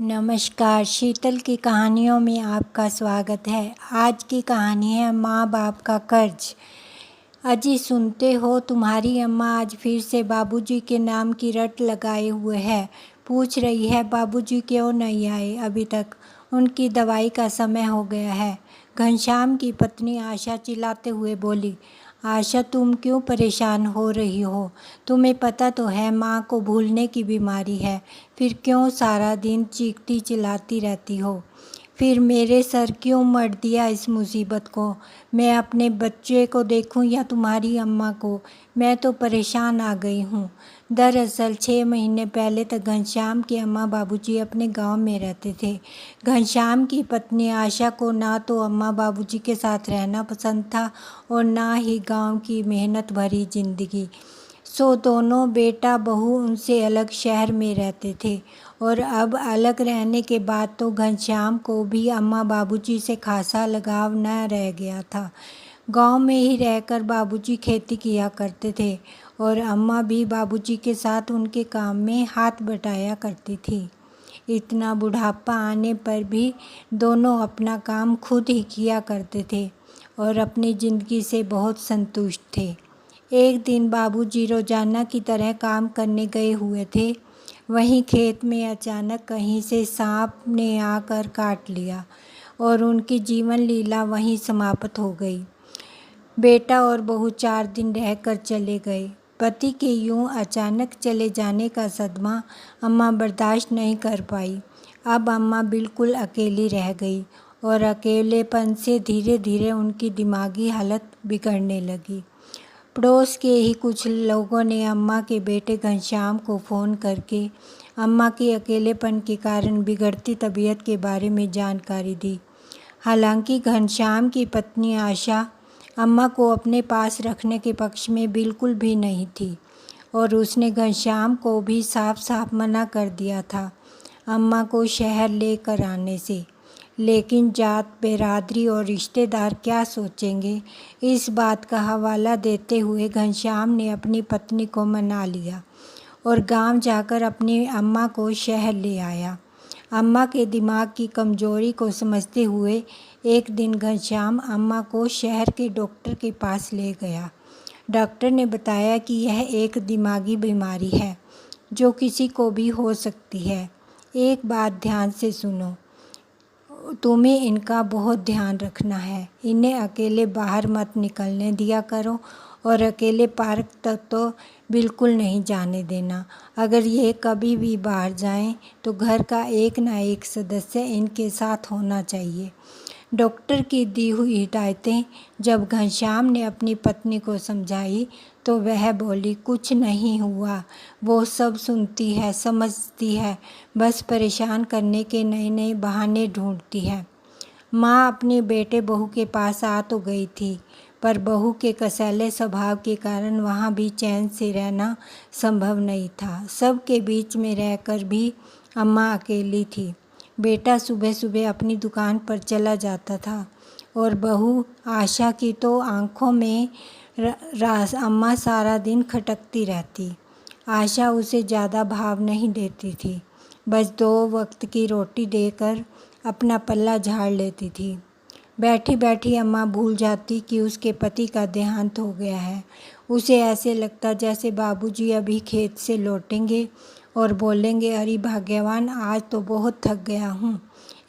नमस्कार, शीतल की कहानियों में आपका स्वागत है। आज की कहानी है माँ बाप का कर्ज। अजी सुनते हो, तुम्हारी अम्मा आज फिर से बाबूजी के नाम की रट लगाए हुए है। पूछ रही है बाबूजी क्यों नहीं आए अभी तक, उनकी दवाई का समय हो गया है। घनश्याम की पत्नी आशा चिल्लाते हुए बोली, आशा तुम क्यों परेशान हो रही हो? तुम्हें पता तो है माँ को भूलने की बीमारी है, फिर क्यों सारा दिन चीखती चिल्लाती रहती हो? फिर मेरे सर क्यों मढ़ दिया इस मुसीबत को? मैं अपने बच्चे को देखूं या तुम्हारी अम्मा को? मैं तो परेशान आ गई हूँ। दरअसल 6 महीने पहले तक घनश्याम के अम्मा बाबूजी अपने गांव में रहते थे। घनश्याम की पत्नी आशा को ना तो अम्मा बाबूजी के साथ रहना पसंद था और ना ही गांव की मेहनत भरी जिंदगी। सो दोनों बेटा बहू उनसे अलग शहर में रहते थे और अब अलग रहने के बाद तो घनश्याम को भी अम्मा बाबूजी से खासा लगाव न रह गया था। गांव में ही रहकर बाबूजी खेती किया करते थे और अम्मा भी बाबूजी के साथ उनके काम में हाथ बटाया करती थी। इतना बुढ़ापा आने पर भी दोनों अपना काम खुद ही किया करते थे और अपनी ज़िंदगी से बहुत संतुष्ट थे। एक दिन बाबूजी रोजाना की तरह काम करने गए हुए थे। वहीं खेत में अचानक कहीं से सांप ने आकर काट लिया और उनकी जीवन लीला वहीं समाप्त हो गई। बेटा और बहू 4 दिन रहकर चले गए। पति के यूं अचानक चले जाने का सदमा अम्मा बर्दाश्त नहीं कर पाई। अब अम्मा बिल्कुल अकेली रह गई और अकेलेपन से धीरे धीरे उनकी दिमागी हालत बिगड़ने लगी। पड़ोस के ही कुछ लोगों ने अम्मा के बेटे घनश्याम को फ़ोन करके अम्मा के अकेलेपन के कारण बिगड़ती तबीयत के बारे में जानकारी दी। हालांकि घनश्याम की पत्नी आशा अम्मा को अपने पास रखने के पक्ष में बिल्कुल भी नहीं थी और उसने घनश्याम को भी साफ साफ मना कर दिया था अम्मा को शहर लेकर आने से। लेकिन जात बिरादरी और रिश्तेदार क्या सोचेंगे, इस बात का हवाला देते हुए घनश्याम ने अपनी पत्नी को मना लिया और गांव जाकर अपनी अम्मा को शहर ले आया। अम्मा के दिमाग की कमजोरी को समझते हुए एक दिन घनश्याम अम्मा को शहर के डॉक्टर के पास ले गया। डॉक्टर ने बताया कि यह एक दिमागी बीमारी है जो किसी को भी हो सकती है। एक बात ध्यान से सुनो, तुम्हें इनका बहुत ध्यान रखना है। इन्हें अकेले बाहर मत निकलने दिया करो और अकेले पार्क तक तो बिल्कुल नहीं जाने देना। अगर ये कभी भी बाहर जाएं तो घर का एक ना एक सदस्य इनके साथ होना चाहिए। डॉक्टर की दी हुई हिदायतें जब घनश्याम ने अपनी पत्नी को समझाई तो वह बोली, कुछ नहीं हुआ, वो सब सुनती है, समझती है, बस परेशान करने के नए नए बहाने ढूंढती है। माँ अपने बेटे बहू के पास आ तो गई थी, पर बहू के कसैले स्वभाव के कारण वहाँ भी चैन से रहना संभव नहीं था। सबके बीच में रहकर भी अम्मा अकेली थी। बेटा सुबह सुबह अपनी दुकान पर चला जाता था और बहू आशा की तो आंखों में अम्मा सारा दिन खटकती रहती। आशा उसे ज़्यादा भाव नहीं देती थी, बस 2 वक्त की रोटी देकर अपना पल्ला झाड़ लेती थी। बैठी बैठी अम्मा भूल जाती कि उसके पति का देहांत हो गया है। उसे ऐसे लगता जैसे बाबूजी अभी खेत से लौटेंगे और बोलेंगे, अरे भाग्यवान, आज तो बहुत थक गया हूँ,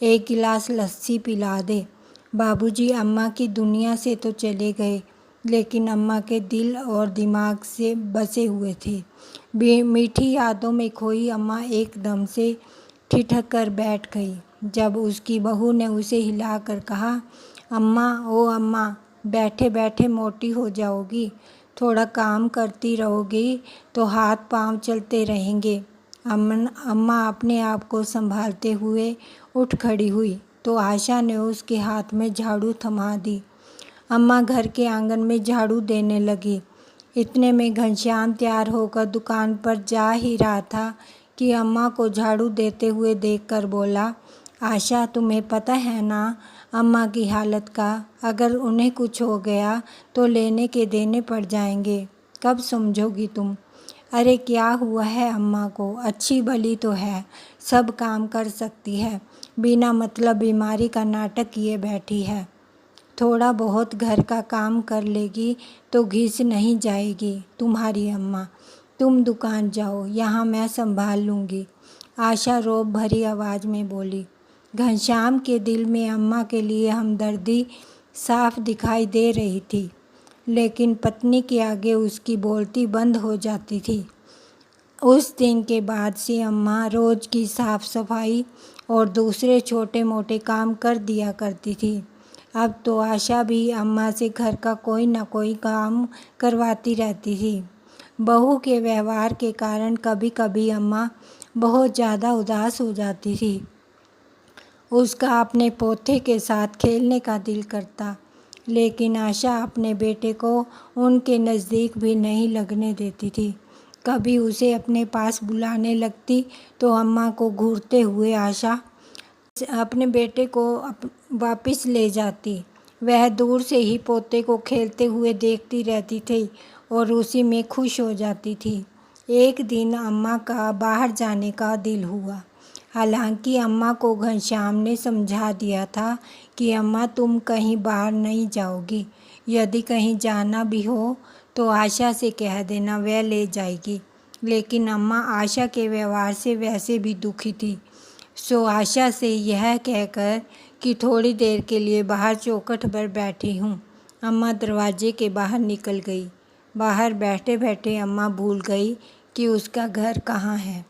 1 गिलास लस्सी पिला दे। बाबूजी अम्मा की दुनिया से तो चले गए, लेकिन अम्मा के दिल और दिमाग से बसे हुए थे। मीठी यादों में खोई अम्मा एकदम से ठिठक कर बैठ गई जब उसकी बहू ने उसे हिलाकर कहा, अम्मा, ओ अम्मा, बैठे बैठे मोटी हो जाओगी, थोड़ा काम करती रहोगी तो हाथ पांव चलते रहेंगे। अम्मा अपने आप को संभालते हुए उठ खड़ी हुई तो आशा ने उसके हाथ में झाड़ू थमा दी। अम्मा घर के आंगन में झाड़ू देने लगी। इतने में घनश्याम तैयार होकर दुकान पर जा ही रहा था कि अम्मा को झाड़ू देते हुए देखकर बोला, आशा, तुम्हें पता है ना अम्मा की हालत का, अगर उन्हें कुछ हो गया तो लेने के देने पड़ जाएंगे, कब समझोगी तुम? अरे क्या हुआ है अम्मा को? अच्छी भली तो है, सब काम कर सकती है, बिना मतलब बीमारी का नाटक किए बैठी है। थोड़ा बहुत घर का काम कर लेगी तो घिस नहीं जाएगी तुम्हारी अम्मा। तुम दुकान जाओ, यहाँ मैं संभाल लूँगी, आशा रौब भरी आवाज़ में बोली। घनश्याम के दिल में अम्मा के लिए हमदर्दी साफ दिखाई दे रही थी, लेकिन पत्नी के आगे उसकी बोलती बंद हो जाती थी। उस दिन के बाद से अम्मा रोज़ की साफ़ सफाई और दूसरे छोटे मोटे काम कर दिया करती थी। अब तो आशा भी अम्मा से घर का कोई ना कोई काम करवाती रहती थी। बहू के व्यवहार के कारण कभी कभी अम्मा बहुत ज़्यादा उदास हो जाती थी। उसका अपने पोते के साथ खेलने का दिल करता, लेकिन आशा अपने बेटे को उनके नज़दीक भी नहीं लगने देती थी। कभी उसे अपने पास बुलाने लगती तो अम्मा को घूरते हुए आशा अपने बेटे को वापस ले जाती। वह दूर से ही पोते को खेलते हुए देखती रहती थी और उसी में खुश हो जाती थी। एक दिन अम्मा का बाहर जाने का दिल हुआ। हालांकि अम्मा को घनश्याम ने समझा दिया था कि अम्मा तुम कहीं बाहर नहीं जाओगी, यदि कहीं जाना भी हो तो आशा से कह देना, वह ले जाएगी। लेकिन अम्मा आशा के व्यवहार से वैसे भी दुखी थी, सो आशा से यह कहकर कि थोड़ी देर के लिए बाहर चौखट पर बैठी हूँ, अम्मा दरवाजे के बाहर निकल गई। बाहर बैठे बैठे अम्मा भूल गई कि उसका घर कहाँ है।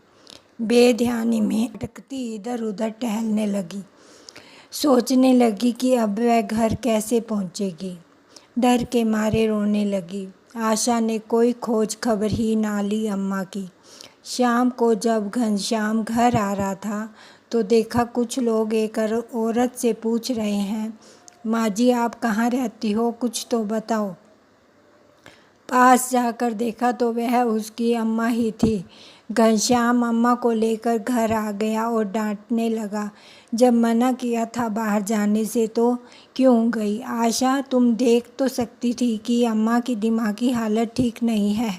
बेध्यानी में भटकती इधर उधर टहलने लगी। सोचने लगी कि अब वह घर कैसे पहुँचेगी। डर के मारे रोने लगी। आशा ने कोई खोज खबर ही ना ली अम्मा की। शाम को जब घनश्याम घर आ रहा था तो देखा कुछ लोग एक औरत से पूछ रहे हैं, माँ जी आप कहाँ रहती हो, कुछ तो बताओ। पास जाकर देखा तो वह उसकी अम्मा ही थी। घनश्याम अम्मा को लेकर घर आ गया और डांटने लगा, जब मना किया था बाहर जाने से तो क्यों गई। आशा तुम देख तो सकती थी कि अम्मा की दिमागी हालत ठीक नहीं है,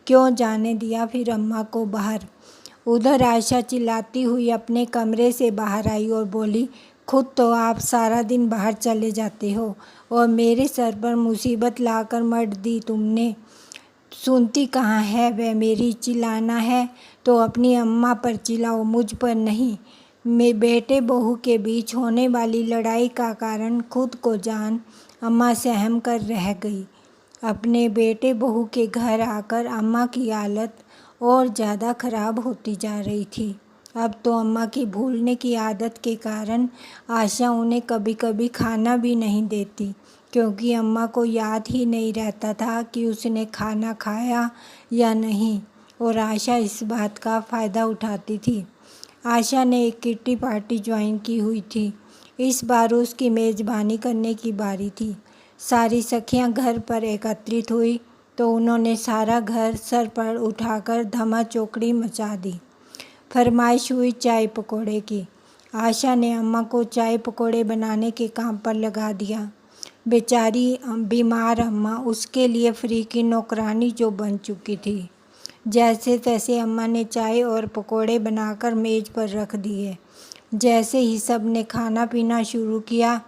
क्यों जाने दिया फिर अम्मा को बाहर। उधर आशा चिल्लाती हुई अपने कमरे से बाहर आई और बोली, खुद तो आप सारा दिन बाहर चले जाते हो और मेरे सर पर मुसीबत लाकर मर दी तुमने। सुनती कहाँ है वह मेरी, चिल्लाना है तो अपनी अम्मा पर चिल्लाओ, मुझ पर नहीं। मैं बेटे बहू के बीच होने वाली लड़ाई का कारण खुद को जान अम्मा सहम कर रह गई। अपने बेटे बहू के घर आकर अम्मा की हालत और ज़्यादा खराब होती जा रही थी। अब तो अम्मा की भूलने की आदत के कारण आशा उन्हें कभी कभी खाना भी नहीं देती, क्योंकि अम्मा को याद ही नहीं रहता था कि उसने खाना खाया या नहीं, और आशा इस बात का फ़ायदा उठाती थी। आशा ने एक किट्टी पार्टी ज्वाइन की हुई थी। इस बार उसकी मेज़बानी करने की बारी थी। सारी सखियां घर पर एकत्रित हुई तो उन्होंने सारा घर सर पर उठाकर धमा चौकड़ी मचा दी। फरमाइश हुई चाय पकौड़े की। आशा ने अम्मा को चाय पकौड़े बनाने के काम पर लगा दिया। बेचारी बीमार अम्मा उसके लिए फ्री की नौकरानी जो बन चुकी थी। जैसे तैसे अम्मा ने चाय और पकौड़े बनाकर मेज़ पर रख दिए। जैसे ही सब ने खाना पीना शुरू किया,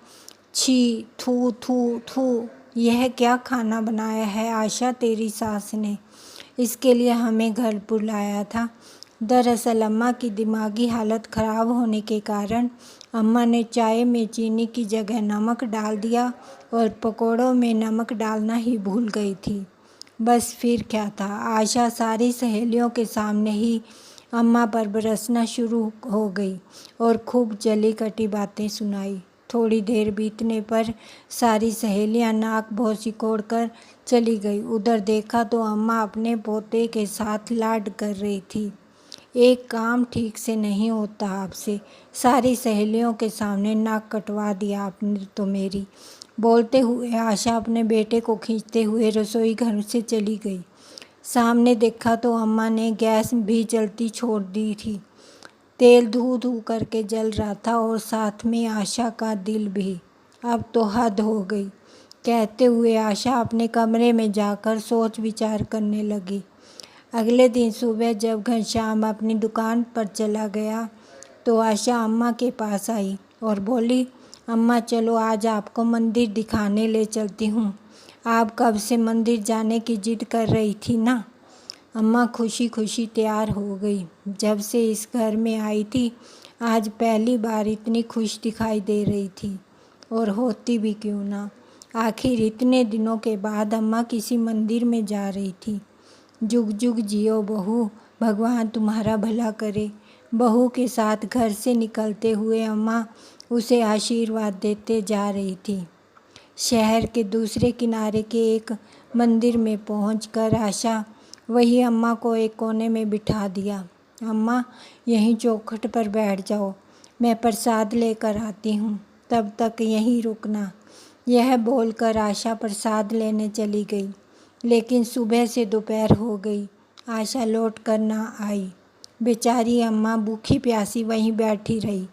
छी थू थू थू, यह क्या खाना बनाया है आशा तेरी सास ने, इसके लिए हमें घर बुलाया था। दरअसल अम्मा की दिमागी हालत ख़राब होने के कारण अम्मा ने चाय में चीनी की जगह नमक डाल दिया और पकौड़ों में नमक डालना ही भूल गई थी। बस फिर क्या था, आशा सारी सहेलियों के सामने ही अम्मा पर बरसना शुरू हो गई और खूब जली कटी बातें सुनाई। थोड़ी देर बीतने पर सारी सहेलियां नाक भौं सिकोड़ कर चली गई। उधर देखा तो अम्मा अपने पोते के साथ लाड कर रही थी। एक काम ठीक से नहीं होता आपसे, सारी सहेलियों के सामने नाक कटवा दिया आपने तो मेरी। बोलते हुए आशा अपने बेटे को खींचते हुए रसोई घर से चली गई। सामने देखा तो अम्मा ने गैस भी जलती छोड़ दी थी। तेल धू धू करके जल रहा था और साथ में आशा का दिल भी। अब तो हद हो गई, कहते हुए आशा अपने कमरे में जाकर सोच विचार करने लगी। अगले दिन सुबह जब घनश्याम अपनी दुकान पर चला गया तो आशा अम्मा के पास आई और बोली, अम्मा चलो आज आपको मंदिर दिखाने ले चलती हूँ। आप कब से मंदिर जाने की जिद कर रही थी ना। अम्मा खुशी खुशी तैयार हो गई। जब से इस घर में आई थी आज पहली बार इतनी खुश दिखाई दे रही थी, और होती भी क्यों ना। आखिर इतने दिनों के बाद अम्मा किसी मंदिर में जा रही थी। जुग जुग जियो बहू, भगवान तुम्हारा भला करे। बहू के साथ घर से निकलते हुए अम्मा उसे आशीर्वाद देते जा रही थी। शहर के दूसरे किनारे के एक मंदिर में पहुंचकर आशा वही अम्मा को एक कोने में बिठा दिया। अम्मा यहीं चौखट पर बैठ जाओ, मैं प्रसाद लेकर आती हूँ, तब तक यहीं रुकना। यह बोलकर आशा प्रसाद लेने चली गई, लेकिन सुबह से दोपहर हो गई, आशा लौट कर ना आई। बेचारी अम्मा भूखी प्यासी वहीं बैठी रही।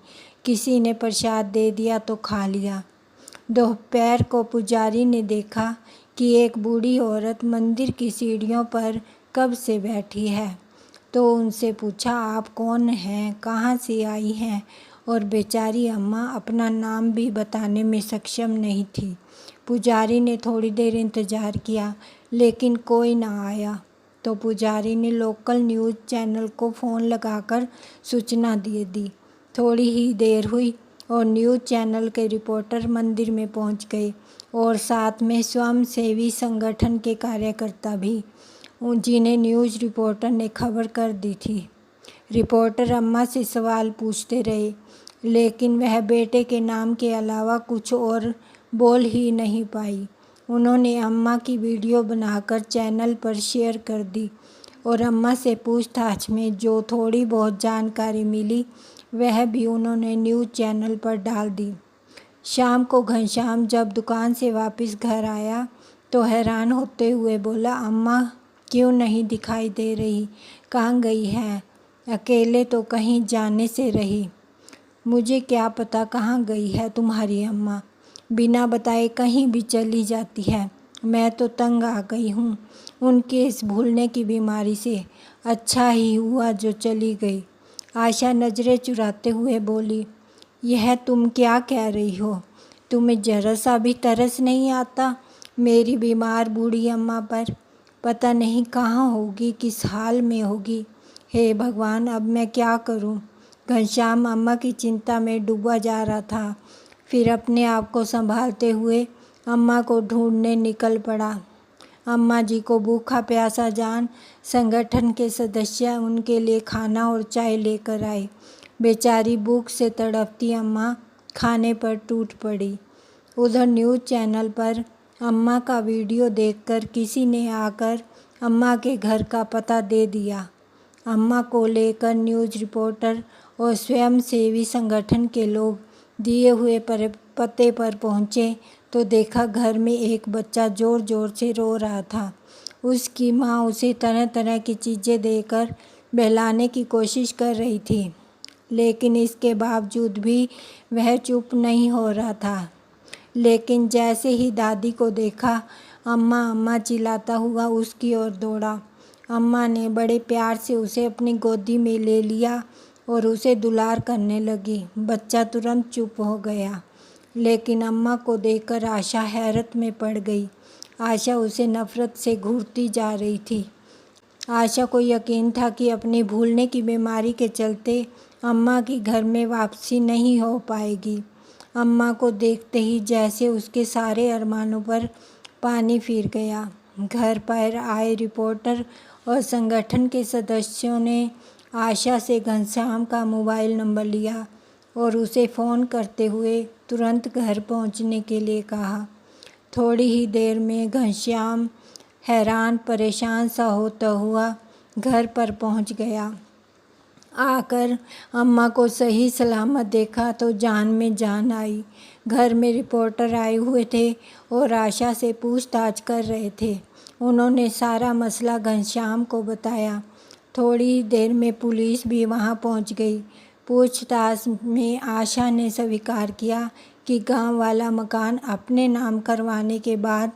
किसी ने प्रसाद दे दिया तो खा लिया। दोपहर को पुजारी ने देखा कि एक बूढ़ी औरत मंदिर की सीढ़ियों पर कब से बैठी है, तो उनसे पूछा, आप कौन हैं, कहाँ से आई हैं। और बेचारी अम्मा अपना नाम भी बताने में सक्षम नहीं थी। पुजारी ने थोड़ी देर इंतज़ार किया, लेकिन कोई ना आया। तो पुजारी ने लोकल न्यूज़ चैनल को फ़ोन लगाकर सूचना दे दी। थोड़ी ही देर हुई और न्यूज़ चैनल के रिपोर्टर मंदिर में पहुंच गए, और साथ में स्वयंसेवी संगठन के कार्यकर्ता भी, जिन्हें न्यूज़ रिपोर्टर ने खबर कर दी थी। रिपोर्टर अम्मा से सवाल पूछते रहे, लेकिन वह बेटे के नाम के अलावा कुछ और बोल ही नहीं पाई। उन्होंने अम्मा की वीडियो बनाकर चैनल पर शेयर कर दी, और अम्मा से पूछताछ में जो थोड़ी बहुत जानकारी मिली वह भी उन्होंने न्यूज़ चैनल पर डाल दी। शाम को घनश्याम जब दुकान से वापस घर आया तो हैरान होते हुए बोला, अम्मा क्यों नहीं दिखाई दे रही, कहाँ गई है। अकेले तो कहीं जाने से रही, मुझे क्या पता कहाँ गई है तुम्हारी अम्मा, बिना बताए कहीं भी चली जाती है। मैं तो तंग आ गई हूँ उनके इस भूलने की बीमारी से। अच्छा ही हुआ जो चली गई। आशा नज़रें चुराते हुए बोली, यह तुम क्या कह रही हो, तुम्हें जरा सा भी तरस नहीं आता मेरी बीमार बूढ़ी अम्मा पर। पता नहीं कहाँ होगी, किस हाल में होगी। हे भगवान, अब मैं क्या करूँ। घनश्याम अम्मा की चिंता में डूबा जा रहा था। फिर अपने आप को संभालते हुए अम्मा को ढूंढने निकल पड़ा। अम्मा जी को भूखा प्यासा जान संगठन के सदस्य उनके लिए खाना और चाय लेकर आए। बेचारी भूख से तड़पती अम्मा खाने पर टूट पड़ी। उधर न्यूज़ चैनल पर अम्मा का वीडियो देखकर किसी ने आकर अम्मा के घर का पता दे दिया। अम्मा को लेकर न्यूज़ रिपोर्टर और स्वयंसेवी संगठन के लोग दिए हुए पते पर पहुँचे तो देखा घर में एक बच्चा ज़ोर ज़ोर से रो रहा था। उसकी माँ उसे तरह तरह की चीज़ें देकर बहलाने की कोशिश कर रही थी, लेकिन इसके बावजूद भी वह चुप नहीं हो रहा था। लेकिन जैसे ही दादी को देखा, अम्मा अम्मा चिल्लाता हुआ उसकी ओर दौड़ा। अम्मा ने बड़े प्यार से उसे अपनी गोदी में ले लिया और उसे दुलार करने लगी। बच्चा तुरंत चुप हो गया, लेकिन अम्मा को देखकर आशा हैरत में पड़ गई। आशा उसे नफ़रत से घूरती जा रही थी। आशा को यकीन था कि अपनी भूलने की बीमारी के चलते अम्मा की घर में वापसी नहीं हो पाएगी। अम्मा को देखते ही जैसे उसके सारे अरमानों पर पानी फिर गया। घर पर आए रिपोर्टर और संगठन के सदस्यों ने आशा से घनश्याम का मोबाइल नंबर लिया और उसे फ़ोन करते हुए तुरंत घर पहुंचने के लिए कहा। थोड़ी ही देर में घनश्याम हैरान परेशान सा होता हुआ घर पर पहुंच गया। आकर अम्मा को सही सलामत देखा तो जान में जान आई। घर में रिपोर्टर आए हुए थे और आशा से पूछताछ कर रहे थे। उन्होंने सारा मसला घनश्याम को बताया। थोड़ी देर में पुलिस भी वहां पहुंच गई। पूछताछ में आशा ने स्वीकार किया कि गांव वाला मकान अपने नाम करवाने के बाद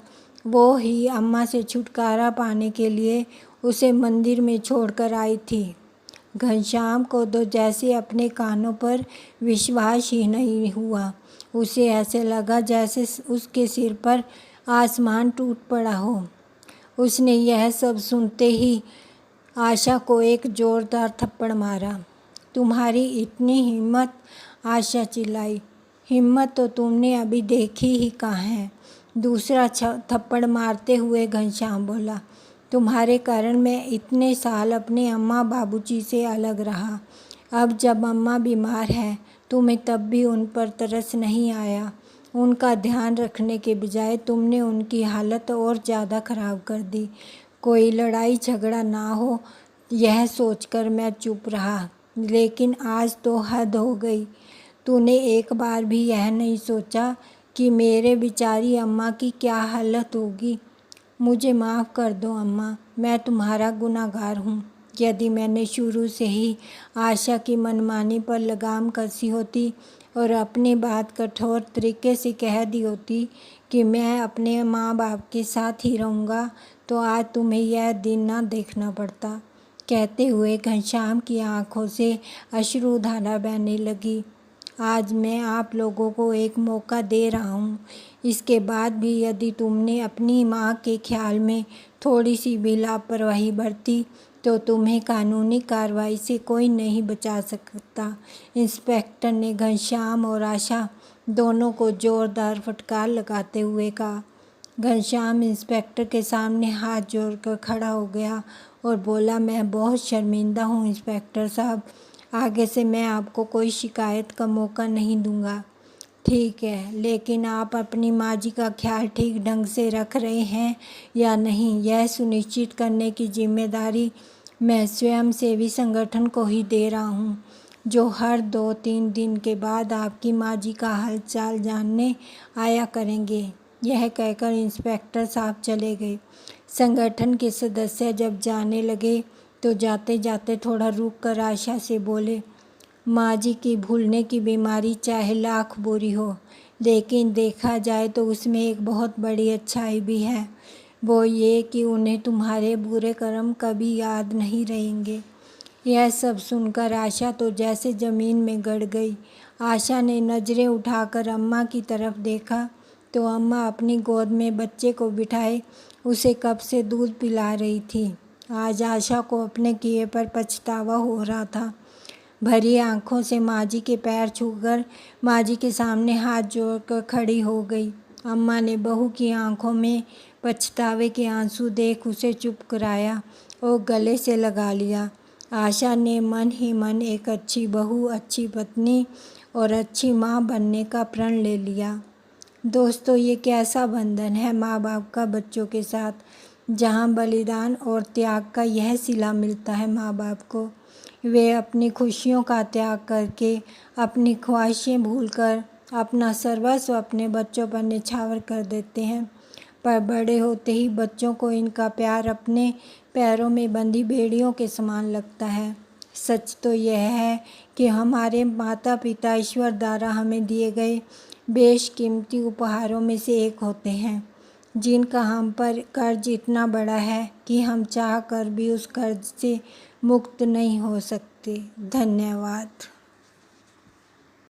वो ही अम्मा से छुटकारा पाने के लिए उसे मंदिर में छोड़कर आई थी। घनश्याम को तो जैसे अपने कानों पर विश्वास ही नहीं हुआ। उसे ऐसे लगा जैसे उसके सिर पर आसमान टूट पड़ा हो। उसने यह सब सुनते ही आशा को एक जोरदार थप्पड़ मारा। तुम्हारी इतनी हिम्मत! आशा चिल्लाई। हिम्मत तो तुमने अभी देखी ही कहाँ है, दूसरा थप्पड़ मारते हुए घनश्याम बोला। तुम्हारे कारण मैं इतने साल अपने अम्मा बाबूजी से अलग रहा। अब जब अम्मा बीमार है तुम्हें तब भी उन पर तरस नहीं आया। उनका ध्यान रखने के बजाय तुमने उनकी हालत और ज़्यादा ख़राब कर दी। कोई लड़ाई झगड़ा ना हो यह सोचकर मैं चुप रहा, लेकिन आज तो हद हो गई। तूने एक बार भी यह नहीं सोचा कि मेरे बेचारी अम्मा की क्या हालत होगी। मुझे माफ़ कर दो अम्मा, मैं तुम्हारा गुनहगार हूँ। यदि मैंने शुरू से ही आशा की मनमानी पर लगाम कसी होती और अपनी बात कठोर तरीके से कह दी होती कि मैं अपने माँ बाप के साथ ही रहूँगा, तो आज तुम्हें यह दिन ना देखना पड़ता। कहते हुए घनश्याम की आंखों से अश्रुधारा बहने लगी। आज मैं आप लोगों को एक मौका दे रहा हूँ। इसके बाद भी यदि तुमने अपनी माँ के ख्याल में थोड़ी सी भी लापरवाही बरती तो तुम्हें कानूनी कार्रवाई से कोई नहीं बचा सकता। इंस्पेक्टर ने घनश्याम और आशा दोनों को जोरदार फटकार लगाते हुए कहा। घनश्याम इंस्पेक्टर के सामने हाथ जोड़कर खड़ा हो गया और बोला, मैं बहुत शर्मिंदा हूँ इंस्पेक्टर साहब, आगे से मैं आपको कोई शिकायत का मौका नहीं दूंगा। ठीक है, लेकिन आप अपनी माँ जी का ख्याल ठीक ढंग से रख रहे हैं या नहीं, यह सुनिश्चित करने की जिम्मेदारी मैं स्वयंसेवी संगठन को ही दे रहा हूँ, जो हर 2-3 दिन के बाद आपकी माँ जी का हालचाल जानने आया करेंगे। यह कहकर इंस्पेक्टर साहब चले गए। संगठन के सदस्य जब जाने लगे तो जाते जाते थोड़ा रुक कर आशा से बोले, माँ जी की भूलने की बीमारी चाहे लाख बुरी हो, लेकिन देखा जाए तो उसमें एक बहुत बड़ी अच्छाई भी है। वो ये कि उन्हें तुम्हारे बुरे कर्म कभी याद नहीं रहेंगे। यह सब सुनकर आशा तो जैसे ज़मीन में गड़ गई। आशा ने नज़रें उठाकर अम्मा की तरफ देखा तो अम्मा अपनी गोद में बच्चे को बिठाए उसे कप से दूध पिला रही थी। आज आशा को अपने किए पर पछतावा हो रहा था। भरी आंखों से माँ जी के पैर छूकर माँ जी के सामने हाथ जोड़कर खड़ी हो गई। अम्मा ने बहू की आंखों में पछतावे के आंसू देख उसे चुप कराया और गले से लगा लिया। आशा ने मन ही मन एक अच्छी बहू, अच्छी पत्नी और अच्छी माँ बनने का प्रण ले लिया। दोस्तों, ये कैसा बंधन है माँ बाप का बच्चों के साथ, जहाँ बलिदान और त्याग का यह सिला मिलता है माँ बाप को। वे अपनी खुशियों का त्याग करके, अपनी ख्वाहिशें भूलकर अपना सर्वस्व अपने बच्चों पर निछावर कर देते हैं, पर बड़े होते ही बच्चों को इनका प्यार अपने पैरों में बंधी बेड़ियों के समान लगता है। सच तो यह है कि हमारे माता पिता ईश्वर द्वारा हमें दिए गए बेशकीमती उपहारों में से एक होते हैं, जिनका हम पर कर्ज इतना बड़ा है कि हम चाह कर भी उस कर्ज से मुक्त नहीं हो सकते। धन्यवाद।